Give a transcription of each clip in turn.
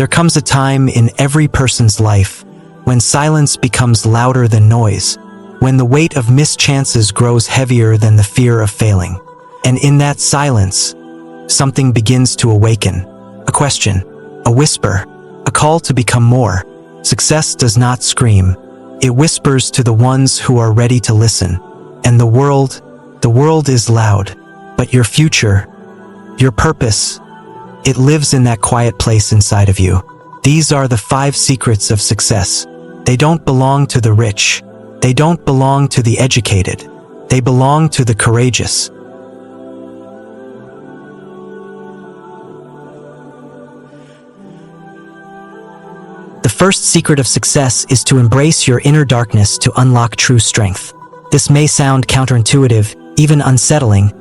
There comes a time in every person's life when silence becomes louder than noise, when the weight of missed chances grows heavier than the fear of failing. And in that silence, something begins to awaken. A question, a whisper, a call to become more. Success does not scream. It whispers to the ones who are ready to listen. And the world is loud. But your future, your purpose, it lives in that quiet place inside of you. These are the 5 secrets of success. They don't belong to the rich. They don't belong to the educated. They belong to the courageous. The first secret of success is to embrace your inner darkness to unlock true strength. This may sound counterintuitive, even unsettling,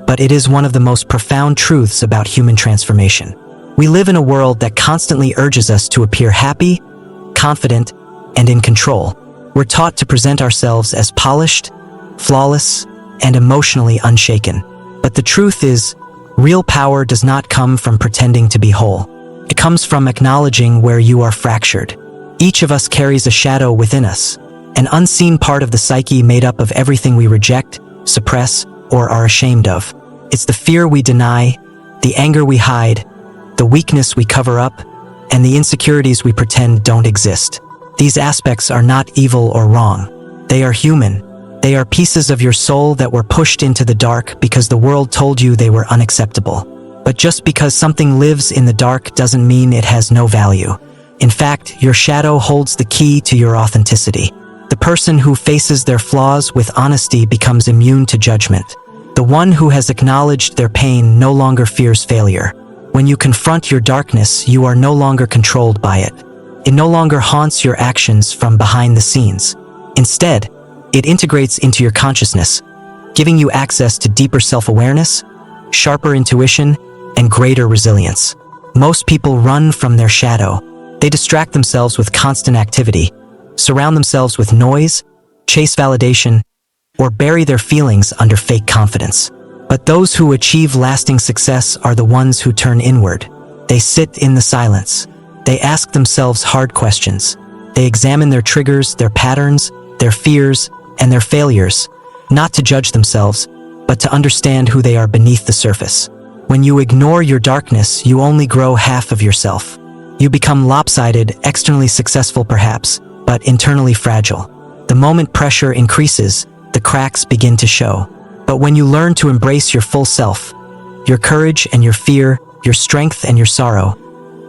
but it is one of the most profound truths about human transformation. We live in a world that constantly urges us to appear happy, confident, and in control. We're taught to present ourselves as polished, flawless, and emotionally unshaken. But the truth is, real power does not come from pretending to be whole. It comes from acknowledging where you are fractured. Each of us carries a shadow within us, an unseen part of the psyche made up of everything we reject, suppress, or are ashamed of. It's the fear we deny, the anger we hide, the weakness we cover up, and the insecurities we pretend don't exist. These aspects are not evil or wrong. They are human. They are pieces of your soul that were pushed into the dark because the world told you they were unacceptable. But just because something lives in the dark doesn't mean it has no value. In fact, your shadow holds the key to your authenticity. The person who faces their flaws with honesty becomes immune to judgment. The one who has acknowledged their pain no longer fears failure. When you confront your darkness, you are no longer controlled by it. It no longer haunts your actions from behind the scenes. Instead, it integrates into your consciousness, giving you access to deeper self-awareness, sharper intuition, and greater resilience. Most people run from their shadow. They distract themselves with constant activity, surround themselves with noise, chase validation, or bury their feelings under fake confidence. But those who achieve lasting success are the ones who turn inward. They sit in the silence. They ask themselves hard questions. They examine their triggers, their patterns, their fears, and their failures, not to judge themselves, but to understand who they are beneath the surface. When you ignore your darkness, you only grow half of yourself. You become lopsided, externally successful perhaps, but internally fragile. The moment pressure increases, the cracks begin to show. But when you learn to embrace your full self, your courage and your fear, your strength and your sorrow,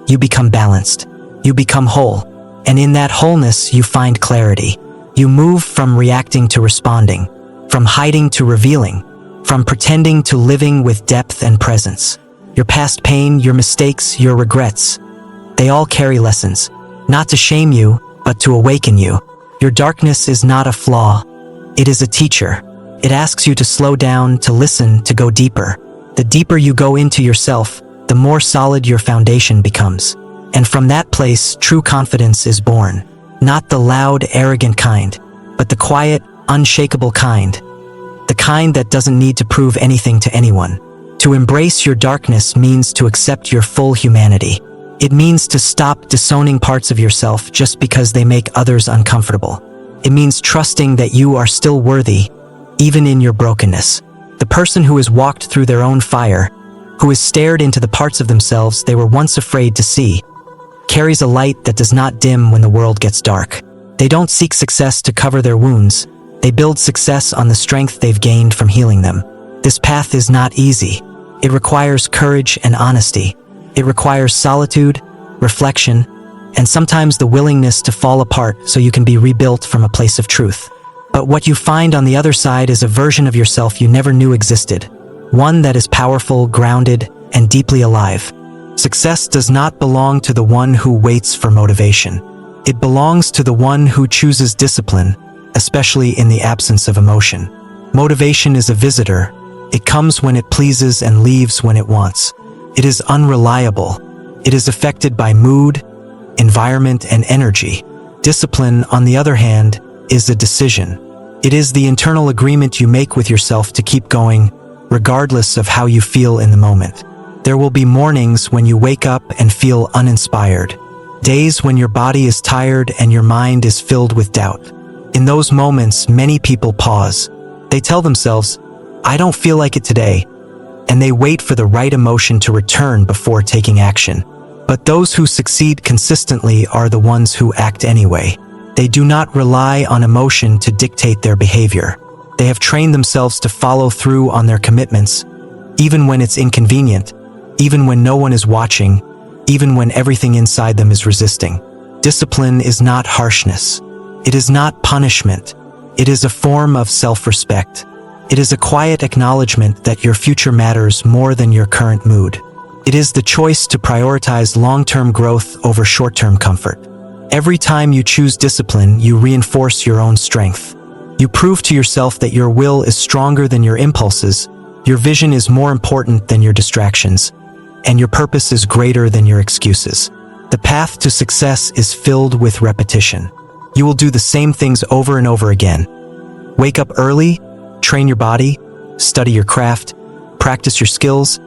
you become balanced. You become whole. And in that wholeness, you find clarity. You move from reacting to responding, from hiding to revealing, from pretending to living with depth and presence. Your past pain, your mistakes, your regrets, they all carry lessons, not to shame you, but to awaken you. Your darkness is not a flaw. It is a teacher. It asks you to slow down, to listen, to go deeper. The deeper you go into yourself, the more solid your foundation becomes. And from that place, true confidence is born. Not the loud, arrogant kind, but the quiet, unshakable kind. The kind that doesn't need to prove anything to anyone. To embrace your darkness means to accept your full humanity. It means to stop disowning parts of yourself just because they make others uncomfortable. It means trusting that you are still worthy, even in your brokenness. The person who has walked through their own fire, who has stared into the parts of themselves they were once afraid to see, carries a light that does not dim when the world gets dark. They don't seek success to cover their wounds. They build success on the strength they've gained from healing them. This path is not easy. It requires courage and honesty. It requires solitude, reflection, and sometimes the willingness to fall apart so you can be rebuilt from a place of truth. But what you find on the other side is a version of yourself you never knew existed. One that is powerful, grounded, and deeply alive. Success does not belong to the one who waits for motivation. It belongs to the one who chooses discipline, especially in the absence of emotion. Motivation is a visitor. It comes when it pleases and leaves when it wants. It is unreliable. It is affected by mood, environment, and energy. Discipline, on the other hand, is a decision. It is the internal agreement you make with yourself to keep going, regardless of how you feel in the moment. There will be mornings when you wake up and feel uninspired. Days when your body is tired and your mind is filled with doubt. In those moments, many people pause. They tell themselves, "I don't feel like it today," and they wait for the right emotion to return before taking action. But those who succeed consistently are the ones who act anyway. They do not rely on emotion to dictate their behavior. They have trained themselves to follow through on their commitments, even when it's inconvenient, even when no one is watching, even when everything inside them is resisting. Discipline is not harshness. It is not punishment. It is a form of self-respect. It is a quiet acknowledgement that your future matters more than your current mood. It is the choice to prioritize long-term growth over short-term comfort. Every time you choose discipline, you reinforce your own strength. You prove to yourself that your will is stronger than your impulses, your vision is more important than your distractions, and your purpose is greater than your excuses. The path to success is filled with repetition. You will do the same things over and over again. Wake up early, train your body, study your craft, practice your skills,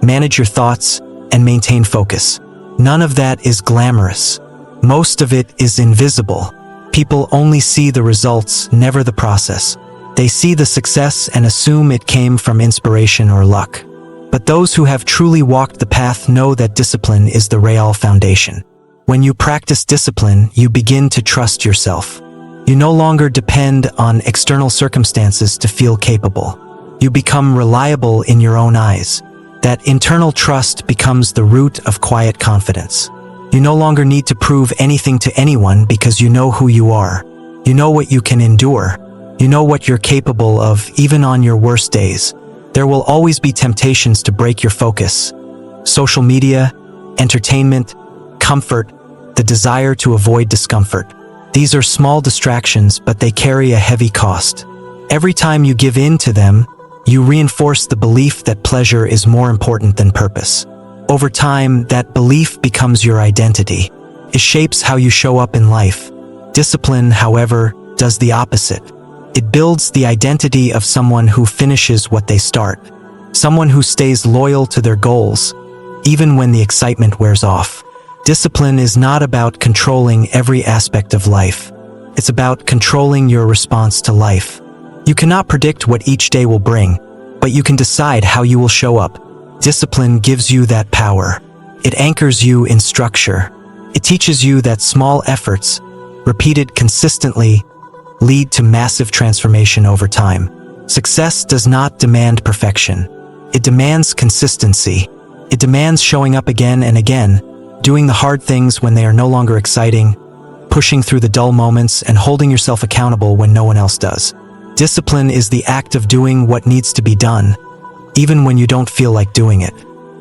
manage your thoughts, and maintain focus. None of that is glamorous. Most of it is invisible. People only see the results, never the process. They see the success and assume it came from inspiration or luck. But those who have truly walked the path know that discipline is the real foundation. When you practice discipline, you begin to trust yourself. You no longer depend on external circumstances to feel capable. You become reliable in your own eyes. That internal trust becomes the root of quiet confidence. You no longer need to prove anything to anyone because you know who you are. You know what you can endure. You know what you're capable of, even on your worst days. There will always be temptations to break your focus. Social media, entertainment, comfort, the desire to avoid discomfort. These are small distractions, but they carry a heavy cost. Every time you give in to them, you reinforce the belief that pleasure is more important than purpose. Over time, that belief becomes your identity. It shapes how you show up in life. Discipline, however, does the opposite. It builds the identity of someone who finishes what they start. Someone who stays loyal to their goals, even when the excitement wears off. Discipline is not about controlling every aspect of life. It's about controlling your response to life. You cannot predict what each day will bring, but you can decide how you will show up. Discipline gives you that power. It anchors you in structure. It teaches you that small efforts, repeated consistently, lead to massive transformation over time. Success does not demand perfection. It demands consistency. It demands showing up again and again, doing the hard things when they are no longer exciting, pushing through the dull moments, and holding yourself accountable when no one else does. Discipline is the act of doing what needs to be done, even when you don't feel like doing it.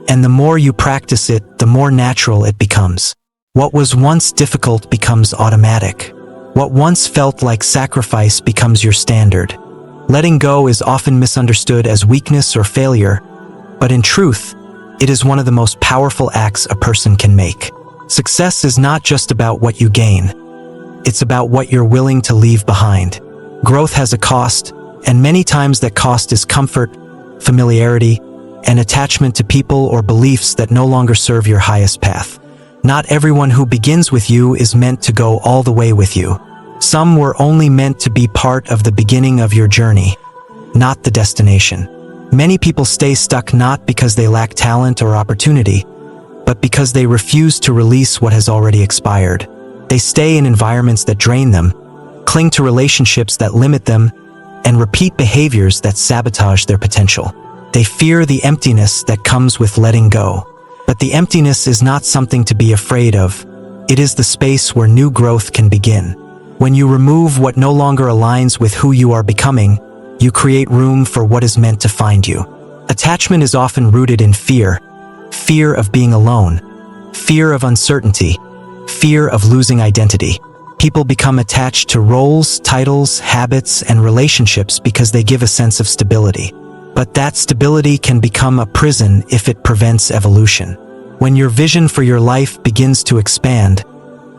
And the more you practice it, the more natural it becomes. What was once difficult becomes automatic. What once felt like sacrifice becomes your standard. Letting go is often misunderstood as weakness or failure, but in truth, it is one of the most powerful acts a person can make. Success is not just about what you gain. It's about what you're willing to leave behind. Growth has a cost, and many times that cost is comfort, familiarity, and attachment to people or beliefs that no longer serve your highest path. Not everyone who begins with you is meant to go all the way with you. Some were only meant to be part of the beginning of your journey, not the destination. Many people stay stuck not because they lack talent or opportunity, but because they refuse to release what has already expired. They stay in environments that drain them, cling to relationships that limit them, and repeat behaviors that sabotage their potential. They fear the emptiness that comes with letting go. But the emptiness is not something to be afraid of. It is the space where new growth can begin. When you remove what no longer aligns with who you are becoming, you create room for what is meant to find you. Attachment is often rooted in fear. Fear of being alone. Fear of uncertainty. Fear of losing identity. People become attached to roles, titles, habits, and relationships because they give a sense of stability. But that stability can become a prison if it prevents evolution. When your vision for your life begins to expand,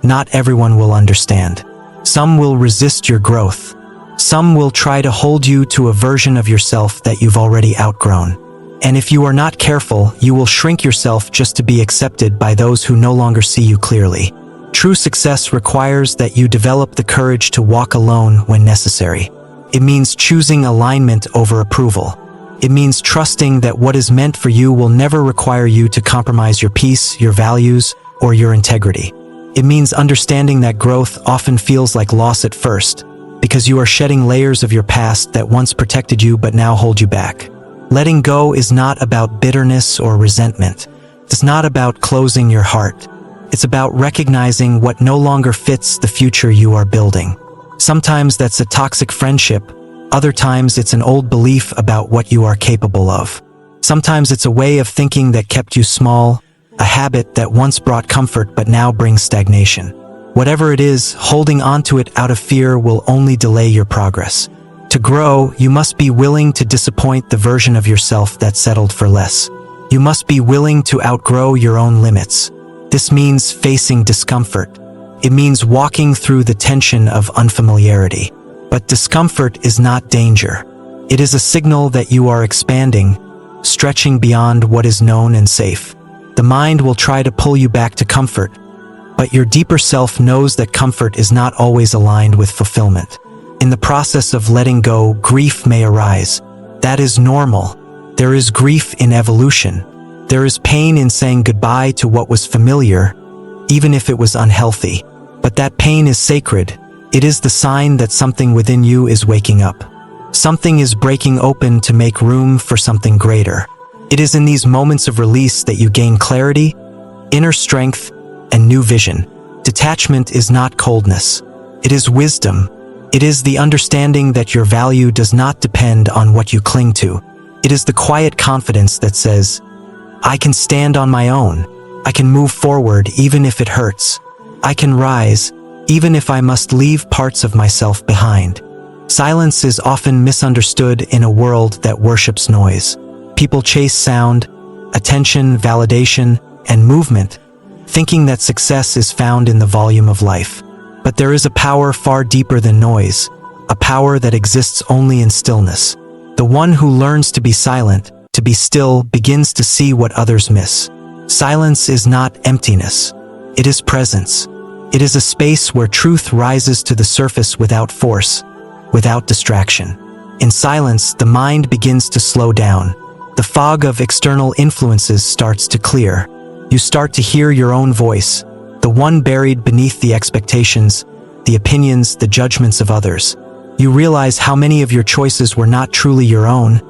not everyone will understand. Some will resist your growth. Some will try to hold you to a version of yourself that you've already outgrown. And if you are not careful, you will shrink yourself just to be accepted by those who no longer see you clearly. True success requires that you develop the courage to walk alone when necessary. It means choosing alignment over approval. It means trusting that what is meant for you will never require you to compromise your peace, your values, or your integrity. It means understanding that growth often feels like loss at first, because you are shedding layers of your past that once protected you but now hold you back. Letting go is not about bitterness or resentment. It's not about closing your heart. It's about recognizing what no longer fits the future you are building. Sometimes that's a toxic friendship. Other times it's an old belief about what you are capable of. Sometimes it's a way of thinking that kept you small, a habit that once brought comfort but now brings stagnation. Whatever it is, holding onto it out of fear will only delay your progress. To grow, you must be willing to disappoint the version of yourself that settled for less. You must be willing to outgrow your own limits. This means facing discomfort. It means walking through the tension of unfamiliarity. But discomfort is not danger. It is a signal that you are expanding, stretching beyond what is known and safe. The mind will try to pull you back to comfort, but your deeper self knows that comfort is not always aligned with fulfillment. In the process of letting go, grief may arise. That is normal. There is grief in evolution. There is pain in saying goodbye to what was familiar, even if it was unhealthy. But that pain is sacred. It is the sign that something within you is waking up. Something is breaking open to make room for something greater. It is in these moments of release that you gain clarity, inner strength, and new vision. Detachment is not coldness. It is wisdom. It is the understanding that your value does not depend on what you cling to. It is the quiet confidence that says, I can stand on my own. I can move forward even if it hurts. I can rise, even if I must leave parts of myself behind. Silence is often misunderstood in a world that worships noise. People chase sound, attention, validation, and movement, thinking that success is found in the volume of life. But there is a power far deeper than noise, a power that exists only in stillness. The one who learns to be silent, to be still, begins to see what others miss. Silence is not emptiness. It is presence. It is a space where truth rises to the surface without force, without distraction. In silence, the mind begins to slow down. The fog of external influences starts to clear. You start to hear your own voice, the one buried beneath the expectations, the opinions, the judgments of others. You realize how many of your choices were not truly your own,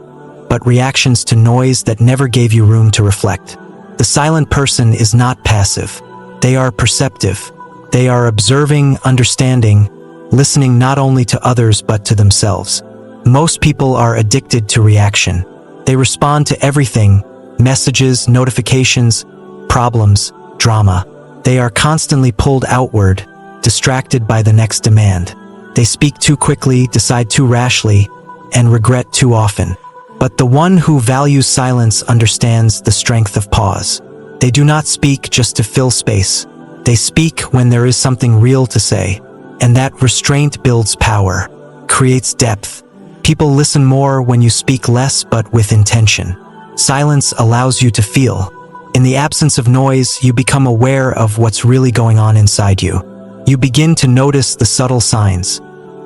but reactions to noise that never gave you room to reflect. The silent person is not passive. They are perceptive. They are observing, understanding, listening not only to others but to themselves. Most people are addicted to reaction. They respond to everything: messages, notifications, problems, drama. They are constantly pulled outward, distracted by the next demand. They speak too quickly, decide too rashly, and regret too often. But the one who values silence understands the strength of pause. They do not speak just to fill space. They speak when there is something real to say. And that restraint builds power, creates depth. People listen more when you speak less but with intention. Silence allows you to feel. In the absence of noise, you become aware of what's really going on inside you. You begin to notice the subtle signs: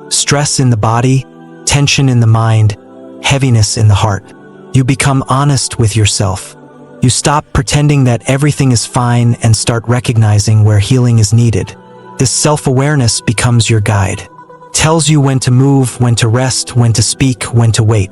stress in the body, tension in the mind, heaviness in the heart. You become honest with yourself. You stop pretending that everything is fine and start recognizing where healing is needed. This self-awareness becomes your guide. It tells you when to move, when to rest, when to speak, when to wait.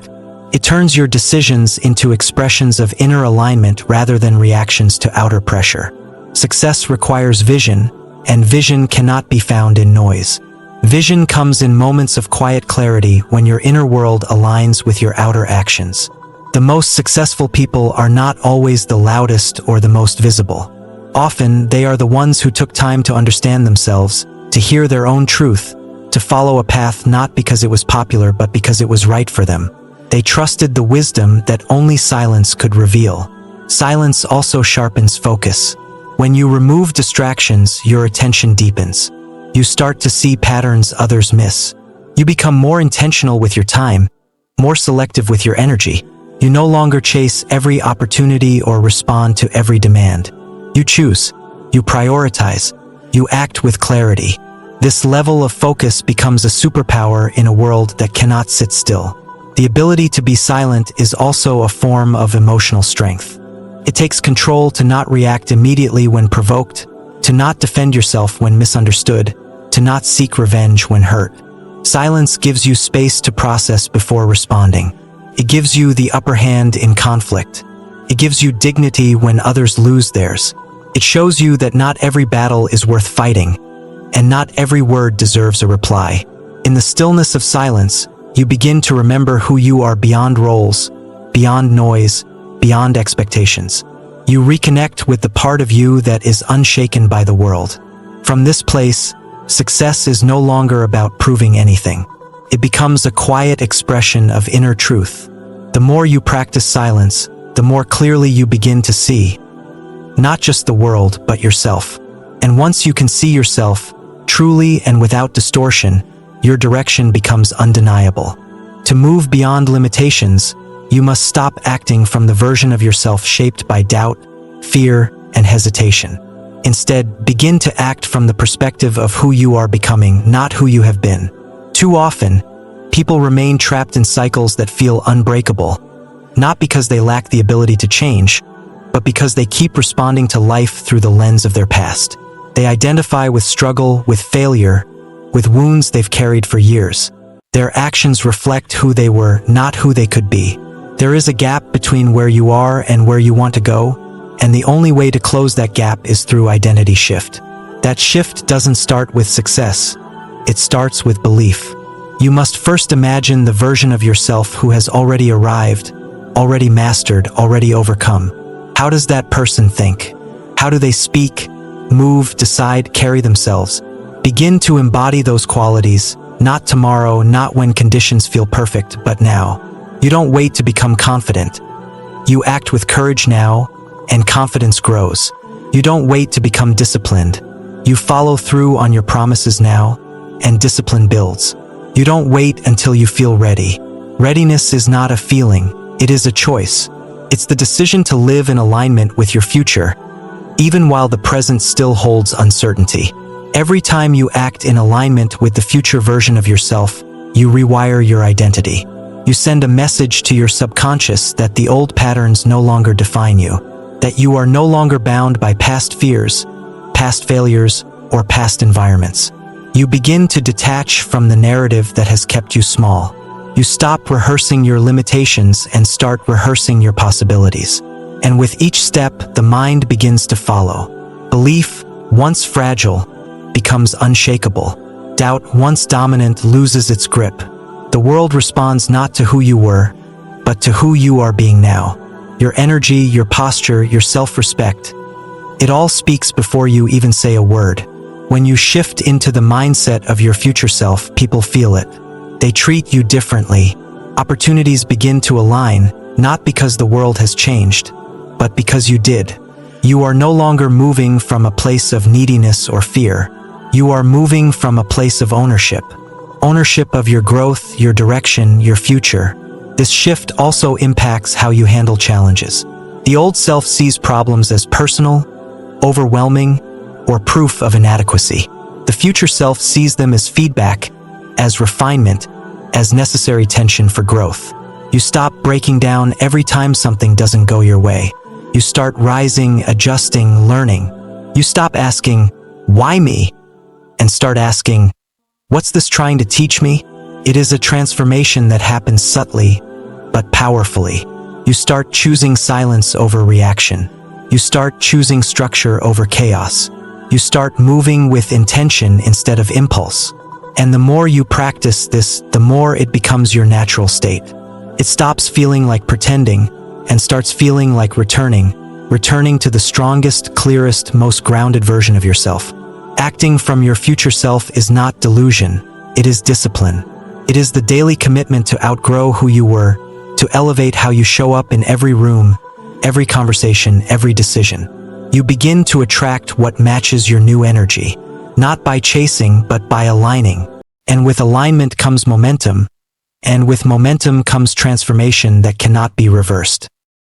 It turns your decisions into expressions of inner alignment rather than reactions to outer pressure. Success requires vision, and vision cannot be found in noise. Vision comes in moments of quiet clarity when your inner world aligns with your outer actions. The most successful people are not always the loudest or the most visible. Often, they are the ones who took time to understand themselves, to hear their own truth, to follow a path not because it was popular but because it was right for them. They trusted the wisdom that only silence could reveal. Silence also sharpens focus. When you remove distractions, your attention deepens. You start to see patterns others miss. You become more intentional with your time, more selective with your energy. You no longer chase every opportunity or respond to every demand. You choose. You prioritize. You act with clarity. This level of focus becomes a superpower in a world that cannot sit still. The ability to be silent is also a form of emotional strength. It takes control to not react immediately when provoked, to not defend yourself when misunderstood, to not seek revenge when hurt. Silence gives you space to process before responding. It gives you the upper hand in conflict. It gives you dignity when others lose theirs. It shows you that not every battle is worth fighting, and not every word deserves a reply. In the stillness of silence, you begin to remember who you are beyond roles, beyond noise, beyond expectations. You reconnect with the part of you that is unshaken by the world. From this place, success is no longer about proving anything. It becomes a quiet expression of inner truth. The more you practice silence, the more clearly you begin to see, not just the world, but yourself. And once you can see yourself, truly and without distortion, your direction becomes undeniable. To move beyond limitations, you must stop acting from the version of yourself shaped by doubt, fear, and hesitation. Instead, begin to act from the perspective of who you are becoming, not who you have been. Too often, people remain trapped in cycles that feel unbreakable, not because they lack the ability to change, but because they keep responding to life through the lens of their past. They identify with struggle, with failure, with wounds they've carried for years. Their actions reflect who they were, not who they could be. There is a gap between where you are and where you want to go, and the only way to close that gap is through identity shift. That shift doesn't start with success. It starts with belief. You must first imagine the version of yourself who has already arrived, already mastered, already overcome. How does that person think? How do they speak, move, decide, carry themselves? Begin to embody those qualities, not tomorrow, not when conditions feel perfect, but now. You don't wait to become confident. You act with courage now, and confidence grows. You don't wait to become disciplined. You follow through on your promises now, and discipline builds. You don't wait until you feel ready. Readiness is not a feeling, it is a choice. It's the decision to live in alignment with your future, even while the present still holds uncertainty. Every time you act in alignment with the future version of yourself, you rewire your identity. You send a message to your subconscious that the old patterns no longer define you, that you are no longer bound by past fears, past failures, or past environments. You begin to detach from the narrative that has kept you small. You stop rehearsing your limitations and start rehearsing your possibilities. And with each step, the mind begins to follow. Belief, once fragile, becomes unshakable. Doubt, once dominant, loses its grip. The world responds not to who you were, but to who you are being now. Your energy, your posture, your self-respect. It all speaks before you even say a word. When you shift into the mindset of your future self, people feel it. They treat you differently. Opportunities begin to align, not because the world has changed, but because you did. You are no longer moving from a place of neediness or fear. You are moving from a place of ownership. Ownership of your growth, your direction, your future. This shift also impacts how you handle challenges. The old self sees problems as personal, overwhelming, or proof of inadequacy. The future self sees them as feedback, as refinement, as necessary tension for growth. You stop breaking down every time something doesn't go your way. You start rising, adjusting, learning. You stop asking, "Why me?" and start asking, "What's this trying to teach me?" It is a transformation that happens subtly, but powerfully. You start choosing silence over reaction. You start choosing structure over chaos. You start moving with intention instead of impulse. And the more you practice this, the more it becomes your natural state. It stops feeling like pretending and starts feeling like returning to the strongest, clearest, most grounded version of yourself. Acting from your future self is not delusion, it is discipline. It is the daily commitment to outgrow who you were, to elevate how you show up in every room, every conversation, every decision. You begin to attract what matches your new energy, not by chasing, but by aligning. And with alignment comes momentum, and with momentum comes transformation that cannot be reversed.